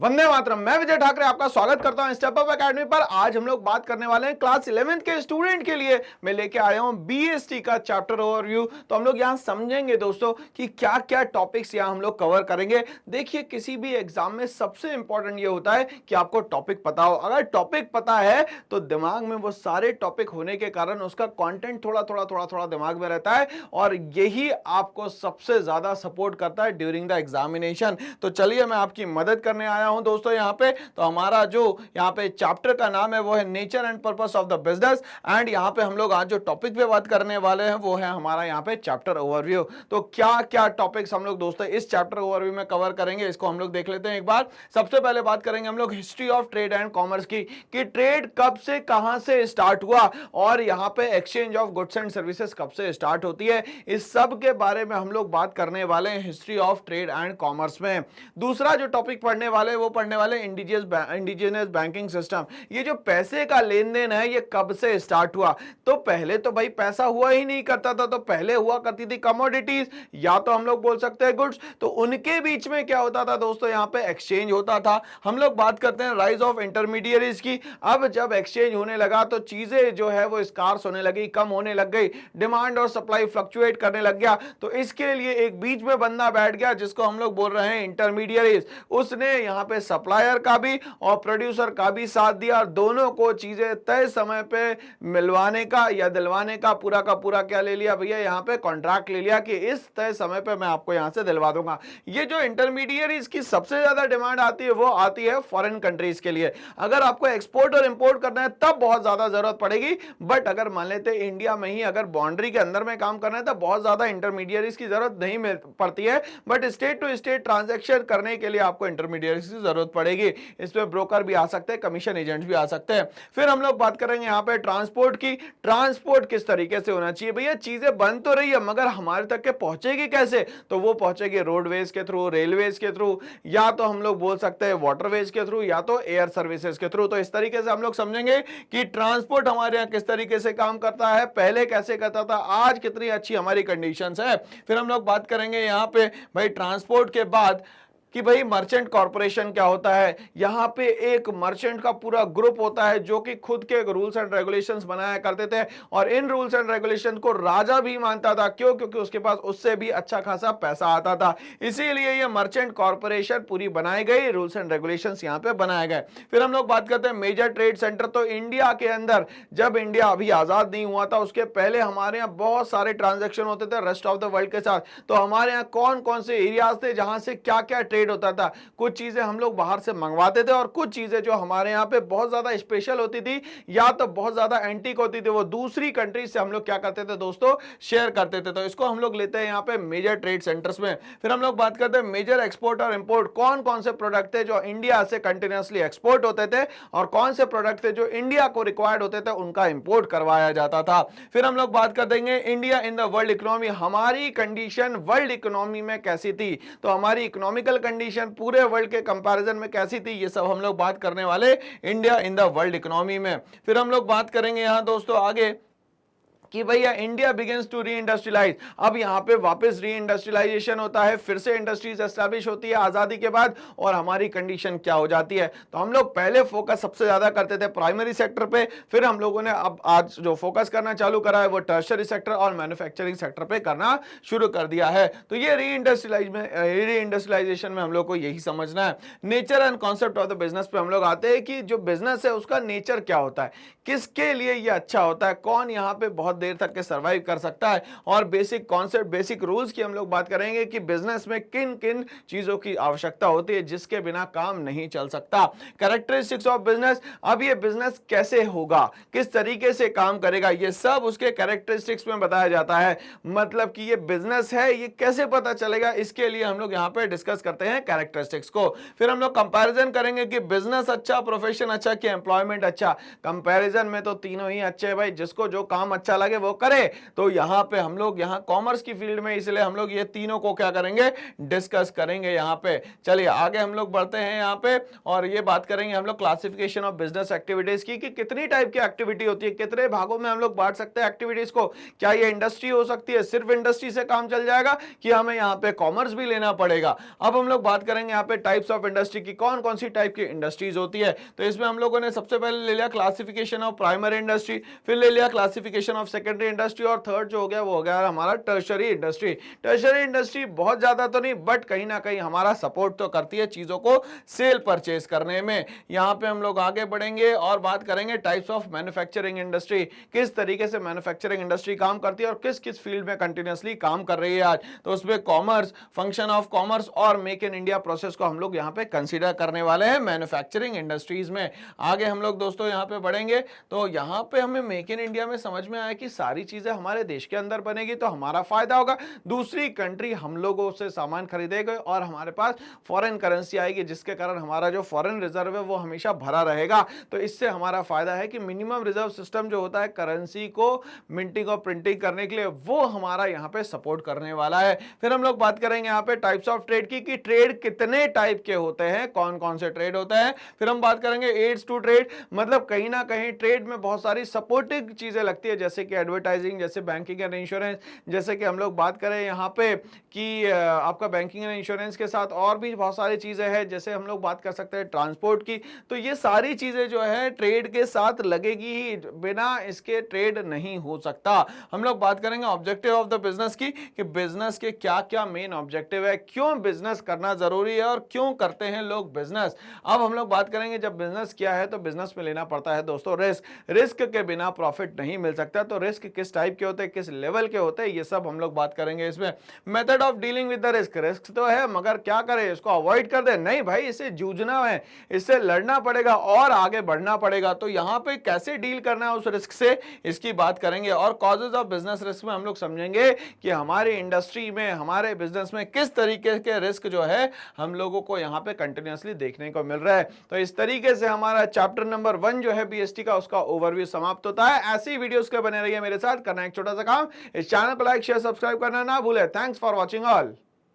वंदे मातरम। मैं विजय ठाकरे आपका स्वागत करता हूं स्टेप अप एकेडमी पर। आज हम लोग बात करने वाले हैं क्लास 11th के स्टूडेंट के लिए मैं लेके आया हूं बीएसटी का चैप्टर ओवरव्यू। तो हम लोग यहां समझेंगे दोस्तों कि क्या क्या टॉपिक्स यहां हम लोग कवर करेंगे। देखिए, किसी भी एग्जाम में सबसे इंपॉर्टेंट ये होता है कि आपको टॉपिक पता हो। अगर टॉपिक पता है तो दिमाग में वो सारे टॉपिक होने के कारण उसका कॉन्टेंट थोड़ा दिमाग में रहता है और यही आपको सबसे ज्यादा सपोर्ट करता है ड्यूरिंग द एग्जामिनेशन। तो चलिए, मैं आपकी मदद करने आया हूं दोस्तों यहां पे। तो हमारा जो यहां पे चैप्टर का नाम है वो है nature and purpose of the business. And यहां पे हम लोग आज जो टॉपिक पे बात करने वाले हैं वो है हमारा यहां पे चैप्टर ओवरव्यू। तो क्या क्या टॉपिक्स हम लोग दोस्तों इस चैप्टर ओवरव्यू में कवर करेंगे, इसको हम लोग देख लेते हैं एक बार। सबसे पहले बात करेंगे हम लोग history of trade and commerce की, कि ट्रेड कब से कहां से स्टार्ट हुआ और यहां पे exchange of goods and services कब से स्टार्ट होती है। इस सब के बारे में हम लोग बात करने वाले हैं history of trade and commerce में। दूसरा जो टॉपिक पढ़ने वाले वो पढ़ने वाले इंडिजिनस बैंकिंग सिस्टम। ये जो पैसे का लेन देन है ये कब से स्टार्ट हुआ। तो पहले तो भाई पैसा हुआ ही नहीं करता था, तो पहले हुआ करती थी कमोडिटीज या तो हम लोग बोल सकते हैं गुड्स। तो उनके बीच में क्या होता था दोस्तों, यहां पे एक्सचेंज होता था। हम लोग बात करते हैं राइज ऑफ इंटरमीडिएरीज की। अब जब एक्सचेंज होने लगा तो चीजें जो है वो स्कार्स होने लगी, कम होने लग गई, डिमांड और सप्लाई फ्लक्चुएट करने लग गया। तो इसके लिए एक बीच में बंदा बैठ गया जिसको हम लोग बोल रहे हैं इंटरमीडिएरीज। उसने यहां पे सप्लायर का भी और प्रोड्यूसर का भी साथ दिया और दोनों को चीजें तय समय पे मिलवाने का या दिलवाने का पूरा क्या ले लिया भैया, यहां पे कॉन्ट्रैक्ट ले लिया कि इस तय समय पे मैं आपको यहां से दिलवा दूंगा। ये जो इंटरमीडिएरीज की सबसे ज्यादा डिमांड आती है वो आती है फॉरेन कंट्रीज के लिए। अगर आपको एक्सपोर्ट और इंपोर्ट करना है तब बहुत ज्यादा जरूरत पड़ेगी, बट अगर मान लेते इंडिया में ही अगर बाउंड्री के अंदर में काम करना है तो बहुत ज्यादा इंटरमीडिएरीज की जरूरत नहीं पड़ती है। But state to state transaction करने के लिए आपको इंटरमीडिएरीज की जरूरत पड़ेगी। इसमें ब्रोकर भी आ सकते हैं, कमीशन एजेंट भी आ सकते हैं। फिर हम लोग बात करेंगे यहाँ पे ट्रांसपोर्ट की। ट्रांसपोर्ट किस तरीके से होना चाहिए भैया, चीजें बन तो रही है मगर हमारे तक के पहुंचेगी कैसे, तो वो पहुंचेगी रोडवेज के थ्रू, रेलवेज के थ्रू, या तो हम लोग बोल सकते हैं वाटरवेज के थ्रू, या तो एयर सर्विसेज के थ्रू। तो इस तरीके से हम लोग समझेंगे कि ट्रांसपोर्ट हमारे यहाँ किस तरीके से काम करता है, पहले कैसे करता था, आज कितनी अच्छी हमारी कंडीशंस है। फिर हम लोग बात करेंगे यहाँ पे भाई ट्रांसपोर्ट के बाद कि भाई मर्चेंट कॉर्पोरेशन क्या होता है। यहां पे एक मर्चेंट का पूरा ग्रुप होता है जो कि खुद के रूल्स एंड रेगुलेशंस बनाया करते थे और इन रूल्स एंड रेगुलेशन को राजा भी मानता था। क्यों? क्योंकि उसके पास उससे भी अच्छा खासा पैसा आता था, इसीलिए ये मर्चेंट कॉर्पोरेशन पूरी बनाई गई, रूल्स एंड रेगुलेशंस यहां पे बनाए गए। फिर हम लोग बात करते हैं मेजर ट्रेड सेंटर। तो इंडिया के अंदर जब इंडिया अभी आजाद नहीं हुआ था उसके पहले हमारे यहाँ बहुत सारे ट्रांजेक्शन होते थे रेस्ट ऑफ द वर्ल्ड के साथ। तो हमारे यहाँ कौन कौन से एरियाज थे जहां से क्या क्या होता था। कुछ चीजें हम लोग बाहर से मंगवाते थे और कुछ चीजें जो हमारे यहाँ पे बहुत ज्यादा स्पेशल होती थी या तो बहुत ज्यादा एंटीक होती थी वो दूसरी कंट्री से हम लोग क्या करते थे दोस्तों, शेयर करते थे। तो इसको हम लोग लेते हैं यहाँ पे मेजर ट्रेड सेंटर्स में। फिर हम लोग बात करते हैं मेजर एक्सपोर्ट और इंपोर्ट। कौन कौन से प्रोडक्ट थे जो इंडिया से कंटिन्यूअसली एक्सपोर्ट होते थे और कौन से प्रोडक्ट थे जो इंडिया को रिक्वायर्ड होते थे उनका इंपोर्ट करवाया जाता था। फिर हम लोग बात कर देंगे India in the world economy. हमारी कंडीशन वर्ल्ड इकोनॉमी में कैसी थी, तो हमारी इकोनॉमिकल कंडीशन पूरे वर्ल्ड के कंपैरिजन में कैसी थी, ये सब हम लोग बात करने वाले India in the world economy में। फिर हम लोग बात करेंगे यहां दोस्तों आगे कि भैया India begins to reindustrialise. अब यहाँ पे वापस री इंडस्ट्रियलाइजेशन होता है, फिर से इंडस्ट्रीज एस्टैब्लिश होती है आजादी के बाद और हमारी कंडीशन क्या हो जाती है। तो हम लोग पहले फोकस सबसे ज्यादा करते थे प्राइमरी सेक्टर पे, फिर हम लोगों ने अब आज जो फोकस करना चालू करा है वो टर्शियरी सेक्टर और मैन्युफैक्चरिंग सेक्टर पे करना शुरू कर दिया है। तो ये री इंडस्ट्रियलाइजेशन में हम लोग को यही समझना है। Nature and concept of the business पे हम लोग आते हैं कि जो बिजनेस है उसका नेचर क्या होता है, किसके लिए ये अच्छा होता है, कौन यहाँ पे बहुत देर तक के सरवाइव कर सकता है, और बेसिक कॉन्सेप्ट बेसिक रूल्स की हम लोग बात करेंगे कि बिजनेस में किन किन चीजों की आवश्यकता होती है जिसके बिना काम नहीं चल सकता। कैरेक्टरिस्टिक्स ऑफ बिजनेस, अब ये बिजनेस कैसे होगा, किस तरीके से काम करेगा, ये सब उसके कैरेक्टरिस्टिक्स में बताया जाता है। मतलब कि ये बिजनेस है ये कैसे पता चलेगा, इसके लिए हम लोग यहाँ पे डिस्कस करते हैं कैरेक्टरिस्टिक्स को। फिर हम लोग कंपैरिजन करेंगे कि बिजनेस अच्छा, प्रोफेशन अच्छा कि एम्प्लॉयमेंट अच्छा। कंपैरिजन में तो तीनों ही अच्छे हैं भाई, जिसको जो काम अच्छा लगे आगे वो करे। तो यहाँ पे हम लोग यहाँ कॉमर्स की फील्ड में, इसलिए हम लोग ये तीनों को क्या करेंगे, डिस्कस करेंगे यहाँ पे। चलिए आगे हम लोग बढ़ते हैं यहाँ पे और ये बात करेंगे हम लोग क्लासिफिकेशन ऑफ बिजनेस एक्टिविटीज की, कि कितनी टाइप की एक्टिविटी होती है, कितने भागों में हम लोग बांट सकते हैं एक्टिविटीज को। क्या ये इंडस्ट्री हो सकती है, सिर्फ इंडस्ट्री से काम चल जाएगा, कि हमें यहाँ पे कॉमर्स भी लेना पड़ेगा। अब हम लोग बात करेंगे यहाँ पे टाइप्स ऑफ इंडस्ट्री की, कौन कौन सी टाइप की इंडस्ट्रीज होती है। तो इसमें हम लोगों ने सबसे पहले ले लिया क्लासिफिकेशन ऑफ प्राइमरी इंडस्ट्री, फिर ले लिया क्लासिफिकेशन ऑफ सेकेंडरी इंडस्ट्री, और थर्ड जो हो गया वो हो गया हमारा टर्शरी इंडस्ट्री। टर्शरी इंडस्ट्री बहुत ज्यादा तो नहीं, बट कहीं ना कहीं हमारा सपोर्ट तो करती है चीजों को सेल परचेज करने में। यहां पे हम लोग आगे बढ़ेंगे और बात करेंगे टाइप्स ऑफ मैन्युफैक्चरिंग इंडस्ट्री, किस तरीके से मैन्युफैक्चरिंग इंडस्ट्री काम करती है और किस किस फील्ड में कंटिन्यूअसली काम कर रही है आज। तो उसमें कॉमर्स, फंक्शन ऑफ कॉमर्स और मेक इन इंडिया प्रोसेस को हम लोग यहां पे कंसीडर करने वाले हैं मैन्युफैक्चरिंग इंडस्ट्रीज में। आगे हम लोग दोस्तों यहां पे बढ़ेंगे तो यहां पे हमें मेक इन इंडिया में समझ में आया कि सारी चीजें हमारे देश के अंदर बनेगी तो हमारा फायदा होगा, दूसरी कंट्री हम लोगों से सामान खरीदेगा और हमारे पास फॉरेन करेंसी आएगी, जिसके कारण हमारा जो फॉरेन रिजर्व है वो हमेशा भरा रहेगा। तो इससे हमारा फायदा है कि मिनिमम रिजर्व सिस्टम जो होता है करेंसी को मिंटिंग और प्रिंटिंग करने के लिए, वो हमारा यहाँ पे सपोर्ट करने वाला है। फिर हम लोग बात करेंगे यहाँ पे टाइप्स ऑफ ट्रेड की, कि ट्रेड कितने टाइप के होते हैं, कौन कौन से ट्रेड होते हैं। फिर हम बात करेंगे एड्स टू ट्रेड, मतलब कहीं ना कहीं ट्रेड में बहुत सारी सपोर्टिव चीजें लगती है, जैसे कि एडवर्टाइजिंग, जैसे बैंकिंग एंड इंश्योरेंस, जैसे कि हम लोग बात करें यहाँ पे कि आपका बैंकिंग एंड इंश्योरेंस के साथ और भी बहुत सारी चीजें हैं, जैसे हम लोग बात कर सकते हैं ट्रांसपोर्ट की। तो ये सारी चीजें जो है ट्रेड के साथ लगेगी ही, बिना इसके ट्रेड नहीं हो सकता। हम लोग बात करेंगे ऑब्जेक्टिव ऑफ द बिजनेस की, कि बिजनेस के क्या क्या मेन ऑब्जेक्टिव है, क्यों बिजनेस करना जरूरी है और क्यों करते हैं लोग बिजनेस। अब हम लोग बात करेंगे जब बिजनेस किया है तो बिजनेस में लेना पड़ता है दोस्तों रिस्क, रिस्क के बिना प्रॉफिट नहीं मिल सकता। तो रिस्क किस टाइप के होते हैं, किस लेवल के होते हैं, ये सब हम लोग बात करेंगे इसमें। Method of dealing with the risk, risk तो है मगर क्या करें, इसको अवॉइड कर दे, नहीं भाई इससे जूझना है, इससे लड़ना पड़ेगा और आगे बढ़ना पड़ेगा। तो यहाँ पे कैसे डील करना है उस रिस्क से, इसकी बात करेंगे। और कॉजेज ऑफ बिजनेस रिस्क में हम लोग समझेंगे कि हमारी इंडस्ट्री में, हमारे बिजनेस में किस तरीके के रिस्क जो है हम लोगों को यहाँ पे कंटिन्यूअसली देखने को मिल रहा है। तो इस तरीके से हमारा चैप्टर नंबर 1 जो है बीएसटी का, उसका ओवरव्यू समाप्त होता है। ऐसी वीडियोस के बने रहिए मेरे साथ, करना एक छोटा सा काम, इस चैनल को लाइक शेयर सब्सक्राइब करना ना भूले। Thanks for watching all.